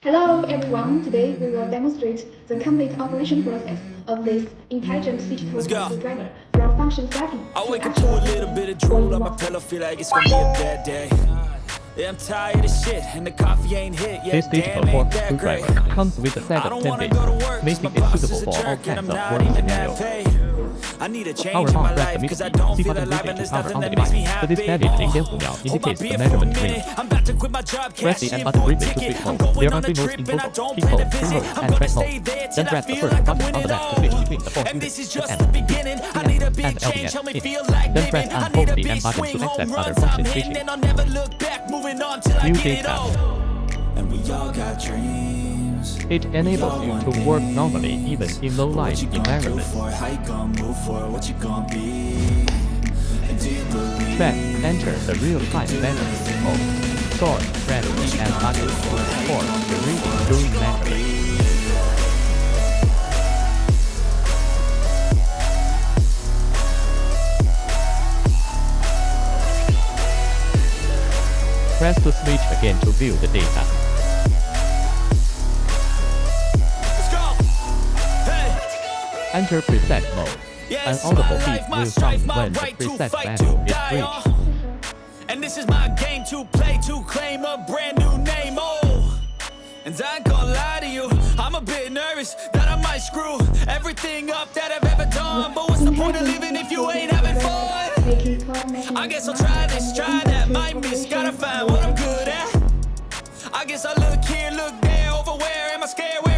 Hello everyone, today we will demonstrate the complete operation process of this intelligent digital driver from function setting I to wake up to actual a little bit of drool on my pillow, feel like it's gonna be a bad day. Yeah, I'm tired of shit, and the coffee ain't hit yet. This digital Damn, ain't fork that great. screwdriver comes with a set I of don't 10 wanna bits, go to work, making my it boss suitable is a for all jerk, and kinds I'm of not work even scenarios. that paid. I need a Power change in on my press life, the cause I mid don't C feel button alive, moving and to there's power nothing on the that makes me device. The happy. dispatch is 0.5秒 Hold my indicates the beer for a measurement minute, range. I'm about to quit my job, Press the cash in and button for a briefly to ticket. switch I'm mode. going There are on a 3 modes trip in and I total: don't peak plan to mode, true visit. mode, I'm and gonna track stay mode. there Then till I press the feel first like I'm button on winning the back to all. switch between the 4 And units, this is the just N, the beginning. the I need a N, big and change, LBS help me in. feel like Then press living. I and need hold a the big N button swing, to home access other runs I'm function hitting, switching. and I'll never look back, moving on till I Music get it tab. all. And we all got dreams. It enables you to work normally even in low-light environments. How you gonna move for what you gonna be? And do you believe? Track, enter the real-time measurement mode. Sort, press the and button to record the reading during measurement. Press the switch again to view the data. Let's go. Hey. Enter preset mode. An audible beep will sound when the preset value is reached. And this is my game to play, to claim a brand new name, oh. And I ain't gonna lie to you, I'm a bit nervous that I might screw everything up that I've ever done. But what's the point of living if you ain't having fun? I guess I'll try this, try that, might miss, gotta find what I'm good at. I guess I look here, look there, over where am I scared, where